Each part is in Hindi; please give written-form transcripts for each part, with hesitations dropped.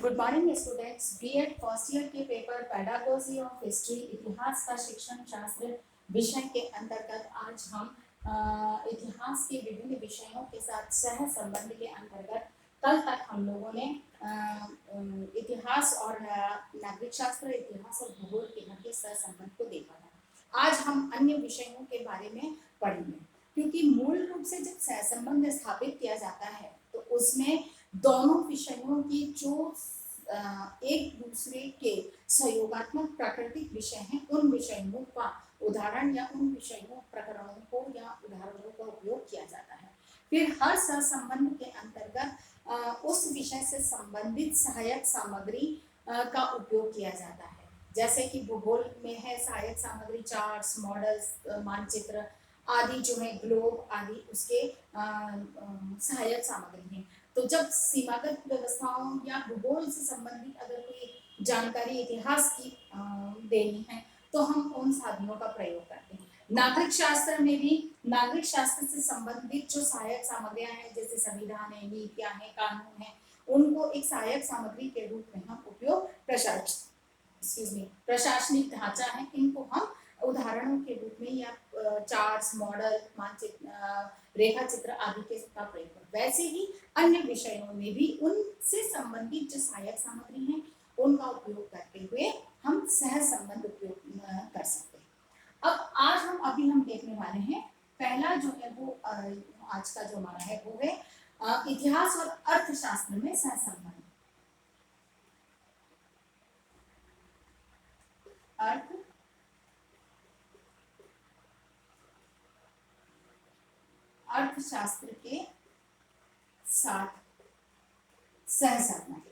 Good morning students. BEd first year के पेपर पेडागोजी ऑफ हिस्ट्री इतिहास का शिक्षण शास्त्र विषय के अंतर्गत आज हम इतिहास के विभिन्न विषयों के साथ सह संबंध के अंतर्गत कल तक हम लोगों ने इतिहास और नागरिक शास्त्र, इतिहास और भूगोल के मध्य सह संबंध को देखा था। आज हम अन्य विषयों के बारे में पढ़ेंगे, क्योंकि मूल रूप से जब सह संबंध स्थापित किया जाता है तो उसमें दोनों विषयों की जो एक दूसरे के सहयोगात्मक प्राकृतिक विषय हैं, उन विषयों का उदाहरण या उन विषयों प्रकरणों को या उदाहरणों का उपयोग किया जाता है। फिर हर सहसंबंध के अंतर्गत उस विषय से संबंधित सहायक सामग्री का उपयोग किया जाता है। जैसे कि भूगोल में है सहायक सामग्री चार्ट्स, मॉडल्स, मानचित्र आदि जो है, ग्लोब आदि उसके सहायक सामग्री हैं। तो जब सीमागत व्यवस्थाओं या भूगोल से संबंधित अगर कोई जानकारी इतिहास की देनी है तो हम उन साधनों का प्रयोग करते हैं। नागरिक शास्त्र में भी नागरिक शास्त्र से संबंधित जो सहायक सामग्रियां हैं, जैसे संविधान है, नीतियां हैं, कानून है, उनको एक सहायक सामग्री के रूप में हम उपयोग प्रशासनिक ढांचा है, इनको हम उदाहरणों के रूप में या चार्ट्स, मॉडल, मानचित्र, रेखा चित्र आदि के का प्रयोग। वैसे ही अन्य विषयों में भी उनसे संबंधित जो सहायक सामग्री है उनका उपयोग करते हुए हम सह संबंध उपयोग कर सकते हैं। अब आज हम देखने वाले हैं, पहला जो है वो आज का जो हमारा है वो है इतिहास और अर्थशास्त्र में सह संबंध। अर्थशास्त्र के साथ सह संबंध।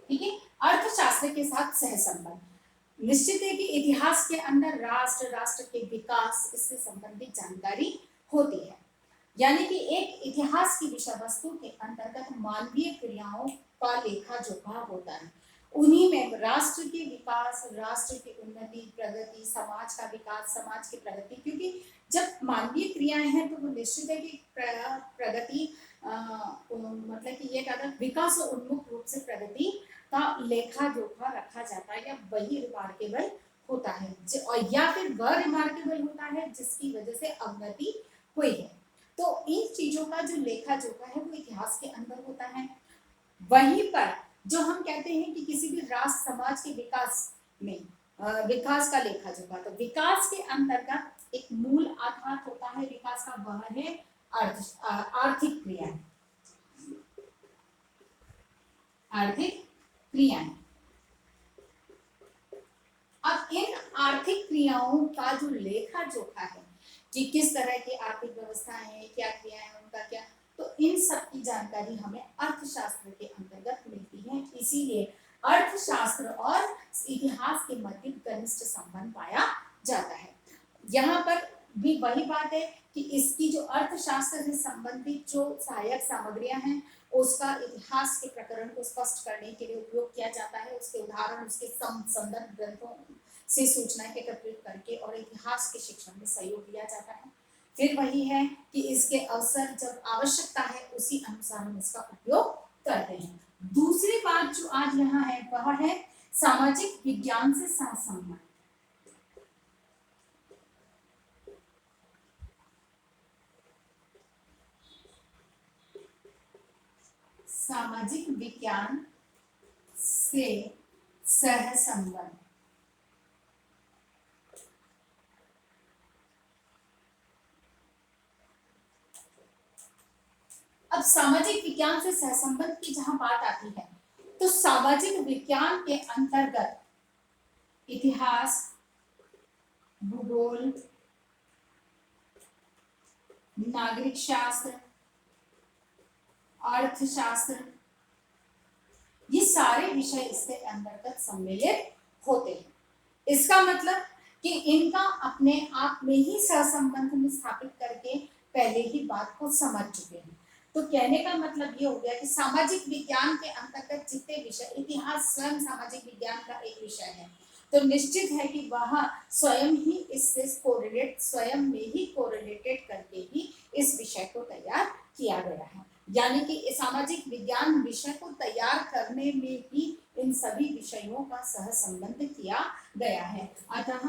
ठीक है, अर्थशास्त्र के साथ सह संबंध। निश्चित है कि इतिहास के अंदर राष्ट्र के विकास इससे संबंधित जानकारी होती है, यानी कि एक इतिहास की विषय वस्तु के अंतर्गत मानवीय क्रियाओं का लेखा जोखा होता है। उन्हीं में राष्ट्र के विकास, राष्ट्र की उन्नति, प्रगति, समाज का विकास, समाज की प्रगति, क्योंकि जब मानवीय क्रियाएं हैं तो वो निश्चित है कि प्रगति मतलब कि ये कहता है विकास और उन्मुख रूप से प्रगति का लेखा जोखा रखा जाता है, या वही रिमार्केबल होता है और या फिर वह रिमार्केबल होता है जिसकी वजह से अवनति हुई है। तो इन चीजों का जो लेखा जोखा है वो इतिहास के अंदर होता है। वहीं पर जो हम कहते हैं कि किसी भी राष्ट्र समाज के विकास में विकास का लेखा जोखा, तो विकास के अंतर्गत एक मूल आधार होता है विकास का, वह है आर्थिक क्रियाएं। आर्थिक क्रियाएं। अब इन आर्थिक क्रियाओं का जो लेखा जोखा है कि किस तरह की आर्थिक व्यवस्थाएं हैं, क्या क्रियाएं, उनका क्या, तो इन सब की जानकारी हमें अर्थशास्त्र के अंतर्गत मिलती है। इसीलिए अर्थशास्त्र और इतिहास के मध्य घनिष्ठ संबंध पाया जाता है। यहाँ पर भी वही बात है कि इसकी जो अर्थशास्त्र से संबंधित जो सहायक सामग्रियां हैं उसका इतिहास के प्रकरण को स्पष्ट करने के लिए उपयोग किया जाता है। उसके उदाहरण, उसके संदर्भ ग्रंथों से सूचनाएं एकत्रित करके और इतिहास के शिक्षण में सहयोग लिया जाता है। फिर वही है कि इसके अवसर जब आवश्यकता है उसी अनुसार हम इसका उपयोग करते हैं। दूसरी बात जो आज यहाँ है वह है सामाजिक विज्ञान से सहसंबंध। सामाजिक विज्ञान से सहसंबंध। अब सामाजिक विज्ञान से सहसंबंध की जहां बात आती है तो सामाजिक विज्ञान के अंतर्गत इतिहास, भूगोल, नागरिक शास्त्र, अर्थशास्त्र, ये सारे विषय इसके अंतर्गत सम्मिलित होते हैं। इसका मतलब कि इनका अपने आप में ही सहसंबंध में स्थापित करके पहले ही बात को समझ चुके हैं। तो कहने का मतलब ये हो गया कि सामाजिक विज्ञान के अंतर्गत जितने विषय, इतिहास स्वयं सामाजिक विज्ञान का एक विषय है, तो निश्चित है कि वह स्वयं ही इससे स्वयं में ही कोरिलेटेड करके ही इस विषय को तैयार किया गया है। यानी कि सामाजिक विज्ञान विषय को तैयार करने में ही इन सभी विषयों का सह संबंध किया गया है। अतः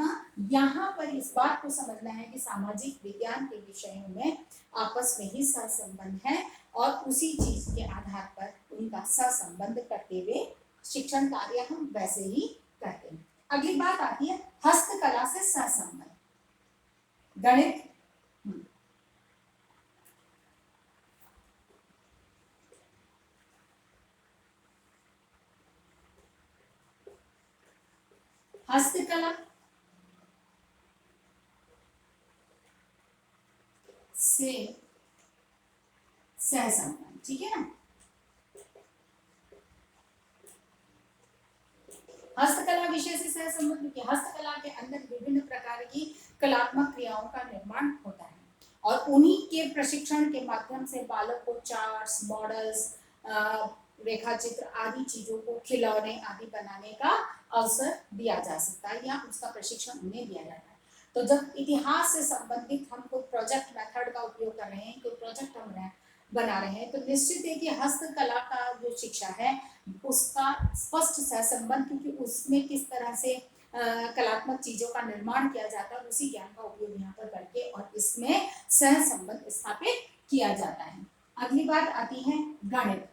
यहाँ पर इस बात को समझना है कि सामाजिक विज्ञान के विषयों में आपस में ही सह संबंध है और उसी चीज के आधार पर उनका सह संबंध करते हुए शिक्षण कार्य हम वैसे ही करते हैं। अगली बात आती है हस्तकला से सह संबंध। गणित हस्तकला से सह संबंध, ठीक है ना। हस्तकला विषय से सह संबंध क्योंकि हस्तकला के अंदर विभिन्न प्रकार की कलात्मक क्रियाओं का निर्माण होता है और उन्हीं के प्रशिक्षण के माध्यम से बालक को चार्ट्स, मॉडल्स, रेखा चित्र आदि चीजों को खिलौने आदि बनाने का अवसर दिया जा सकता है या उसका प्रशिक्षण उन्हें दिया जाता है। तो जब इतिहास से संबंधित हम कोई प्रोजेक्ट मेथड का उपयोग कर रहे हैं, कोई प्रोजेक्ट हम बना रहे हैं, तो निश्चित है कि हस्तकला का जो शिक्षा है उसका स्पष्ट सहसंबंध, क्योंकि उसमें किस तरह से कलात्मक चीजों का निर्माण किया जाता है उसी ज्ञान का उपयोग यहाँ पर करके और इसमें सह संबंध स्थापित किया जाता है। अगली बात आती है गणित।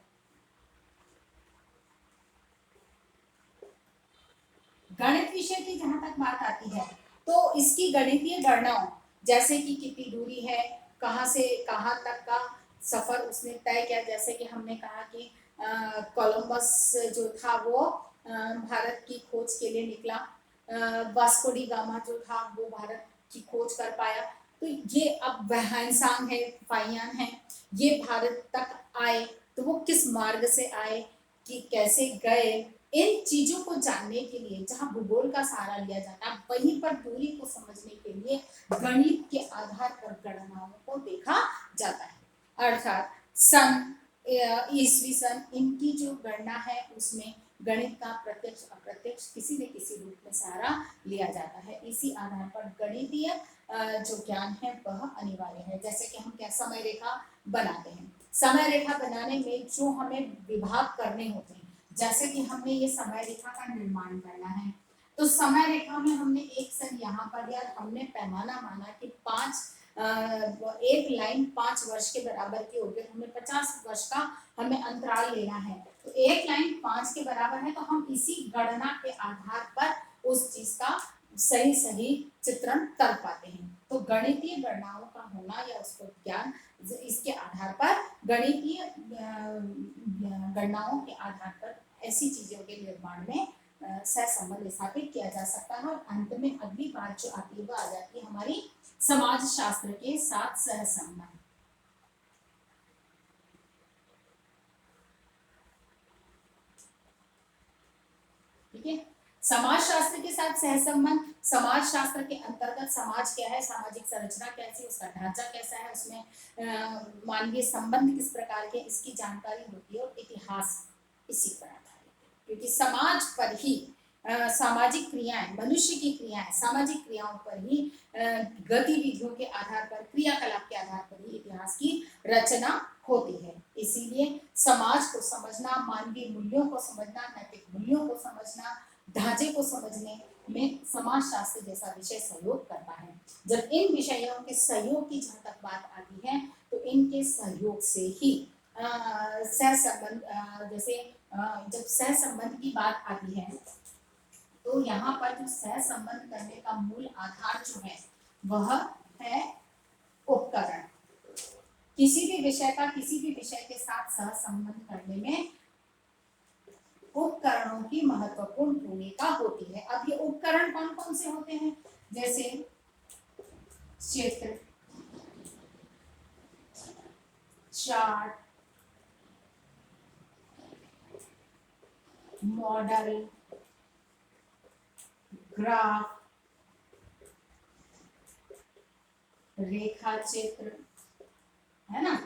गणित विषय की जहां तक बात आती है तो इसकी गणितीय गणनाओं जैसे कि कितनी दूरी है, कहां से कहां तक का सफर उसने तय किया, जैसे कि हमने कहा कि कोलंबस जो था वो भारत की खोज के लिए निकला, वास्को डी गामा जो था वो भारत की खोज कर पाया। तो ये अब वहनसांग है, फाइयान है, ये भारत तक आए तो वो किस मार्ग से आए कि कैसे गए, इन चीजों को जानने के लिए जहां भूगोल का सहारा लिया जाता है वहीं पर दूरी को समझने के लिए गणित के आधार पर गणनाओं को देखा जाता है। अर्थात सन, ईसवी सन, इनकी जो गणना है उसमें गणित का प्रत्यक्ष अप्रत्यक्ष किसी न किसी रूप में सहारा लिया जाता है। इसी आधार पर गणितीय जो ज्ञान है वह अनिवार्य है। जैसे कि हम क्या समय रेखा बनाते हैं, समय रेखा बनाने में जो हमें विभाग करने होते हैं, जैसे कि हमने ये समय रेखा का निर्माण करना है तो समय रेखा में हमने एक सन यहाँ पर लिया, हमने पैमाना माना कि एक लाइन 5 वर्ष के बराबर की होगी, हमें 50 वर्ष का हमें अंतराल लेना है तो एक लाइन 5 के बराबर है, तो हम इसी गणना के आधार पर उस चीज का सही सही चित्रण कर पाते हैं। तो गणितीय गणनाओं का होना या उसको ज्ञान, इसके आधार पर गणितीय गणनाओं के आधार पर ऐसी चीजों के निर्माण में सहसंबंध स्थापित किया जा सकता है। और अंत में अगली बात जो आती है वो आ जाती है हमारी समाज शास्त्र के साथ सहसंबंध। ठीक है, समाज शास्त्र के साथ सहसंबंध। समाज शास्त्र के अंतर्गत समाज क्या है, सामाजिक संरचना कैसी, उसका ढांचा कैसा है, उसमें मानवीय संबंध किस प्रकार के, इसकी जानकारी होती है। और इतिहास इसी पर आधारित है क्योंकि समाज पर ही सामाजिक क्रियाएं, मनुष्य की क्रियाएं सामाजिक क्रियाओं पर ही, गतिविधियों के आधार पर, क्रियाकलाप के आधार पर ही इतिहास की रचना होती है। इसीलिए समाज को समझना, मानवीय मूल्यों को समझना, नैतिक मूल्यों को समझना, ढांचे को समझने में समाज शास्त्र जैसा विषय सहयोग करता है। जब इन विषयों के सहयोग की जहाँ तक बात आती है तो इनके सहयोग से ही सहसंबंध, जैसे जब सहसंबंध की बात आती है तो यहाँ पर जो सहसंबंध करने का मूल आधार जो है वह है उपकरण। किसी भी विषय का किसी भी विषय के साथ सहसंबंध करने में उपकरणों की महत्वपूर्ण भूमिका होती है। अब ये उपकरण कौन कौन से होते हैं, जैसे क्षेत्र, चार्ट, मॉडल, ग्राफ, रेखा चित्र, है ना।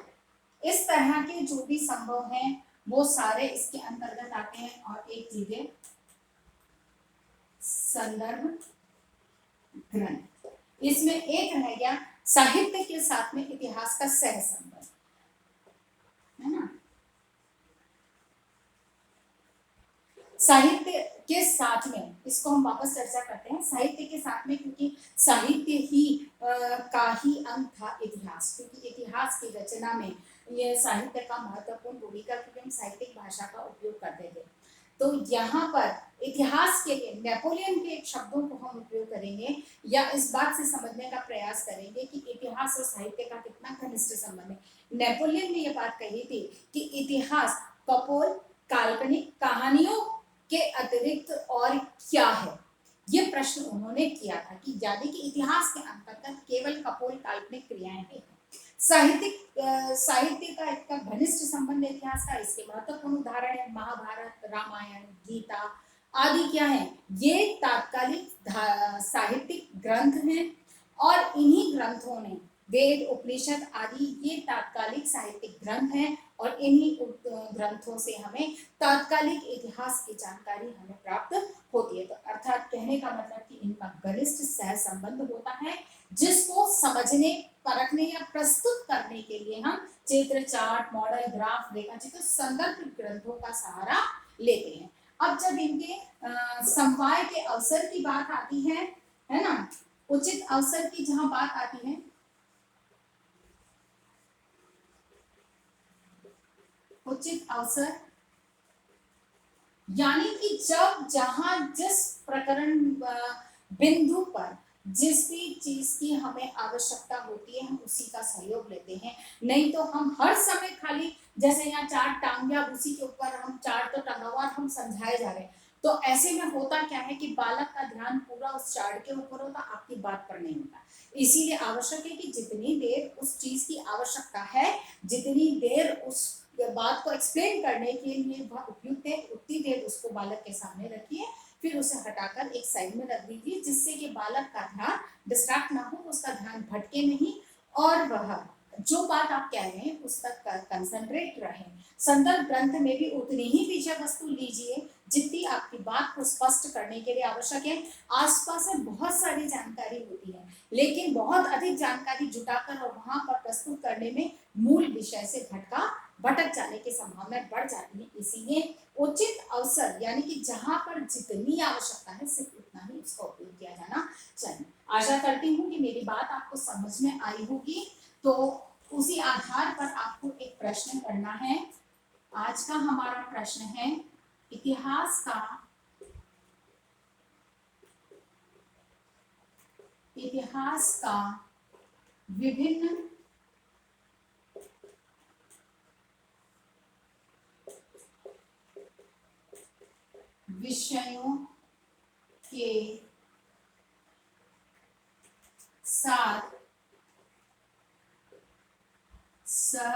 इस तरह के जो भी संभव हैं वो सारे इसके अंतर्गत आते हैं। और एक चीज है संदर्भ ग्रंथ। इसमें एक रह गया साहित्य के साथ में इतिहास का सह संबंध, है ना। साहित्य के साथ में, इसको हम वापस चर्चा करते हैं, साहित्य के साथ में, क्योंकि साहित्य ही का ही अंग था इतिहास, क्योंकि इतिहास की रचना में ये साहित्य का महत्वपूर्ण भूमिका, क्योंकि हम साहित्यिक भाषा का उपयोग करते थे। तो यहाँ पर इतिहास के लिए नेपोलियन के शब्दों को हम उपयोग करेंगे या इस बात से समझने का प्रयास करेंगे कि इतिहास और साहित्य का कितना घनिष्ठ संबंध है। नेपोलियन ने यह बात कही थी कि इतिहास कपोल काल्पनिक कहानियों के अतिरिक्त और क्या है, ये प्रश्न उन्होंने किया था कि यानी कि इतिहास के अंतर्गत केवल कपोल काल्पनिक क्रियाएं हैं। साहित्य का इसका घनिष्ठ संबंध इतिहास का, इसके महत्वपूर्ण उदाहरण है महाभारत, रामायण, गीता आदि क्या है, ये तात्कालिक साहित्यिक ग्रंथ हैं और इन्हीं ग्रंथों ने वेद उपनिषद आदि ये तात्कालिक साहित्यिक ग्रंथ हैं और इन्हीं ग्रंथों से हमें तात्कालिक इतिहास की जानकारी हमें प्राप्त होती है। तो अर्थात कहने का मतलब कि इनका घनिष्ठ सह संबंध होता है, जिसको समझने परखने या प्रस्तुत करने के लिए हम चित्र चार्ट मॉडल ग्राफ रेखाचित्र संदर्भ ग्रंथों का सहारा लेते हैं। अब जब इनके समवाय के अवसर की बात आती है ना, उचित अवसर की जहां बात आती है, उचित अवसर यानी कि जब जहां जिस प्रकरण बिंदु पर जिस भी चीज की हमें आवश्यकता होती है हम उसी का सहयोग लेते हैं। नहीं तो हम हर समय खाली जैसे यहाँ चार्ट टांग गया, उसी के ऊपर हम चार्ट तो टंगा हुआ हम समझाए जा रहे हैं, तो ऐसे में होता क्या है कि बालक का ध्यान पूरा उस चार्ट के ऊपर होता, आपकी बात पर नहीं होता। इसीलिए आवश्यक है कि जितनी देर उस चीज की आवश्यकता है, जितनी देर उस बात को एक्सप्लेन करने के लिए उपयुक्त है, उतनी देर उसको बालक के सामने रखिए, फिर उसे हटाकर एक साइड में रख दीजिए, जिससे कि बालक का ध्यान डिस्ट्रैक्ट ना हो, उसका ध्यान भटके नहीं और वह जो बात आप कह रहे हैं उस तक कंसंट्रेट रहे। संदर्भ ग्रंथ में भी उतनी ही विषय वस्तु लीजिए जितनी आपकी बात को स्पष्ट करने के लिए आवश्यक है। आसपास में बहुत सारी जानकारी होती है, लेकिन बहुत अधिक जानकारी जुटाकर और वहां पर प्रस्तुत करने में मूल विषय से भटक जाने की संभावना बढ़ जाती है। इसीलिए उचित अवसर यानी कि जहां पर जितनी आवश्यकता है सिर्फ उतना ही इसका उपयोग किया जाना चाहिए। आशा करती हूँ कि मेरी बात आपको समझ में आई होगी। तो उसी आधार पर आपको एक प्रश्न करना है। आज का हमारा प्रश्न है इतिहास का विभिन्न विषयों के साथ सह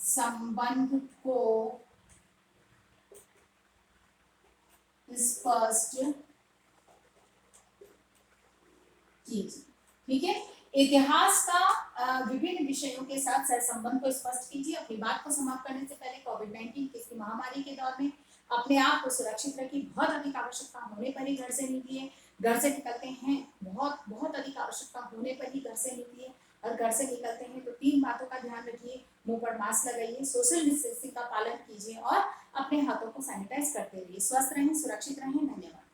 संबंध को स्पष्ट कीजिए। ठीक है, इतिहास का विभिन्न विषयों के साथ सहसंबंध को स्पष्ट कीजिए। अपनी बात को समाप्त करने से पहले कोविड-19 की महामारी के दौर में अपने आप को सुरक्षित रखिए। बहुत अधिक आवश्यकता होने पर ही घर से निकलिए। घर से निकलते हैं बहुत अधिक आवश्यकता होने पर ही घर से निकलिए, और घर से निकलते हैं तो 3 बातों का ध्यान रखिए। मुंह पर मास्क लगाइए, सोशल डिस्टेंसिंग का पालन कीजिए और अपने हाथों को सैनिटाइज करते रहिए। स्वस्थ रहें, सुरक्षित रहें। धन्यवाद।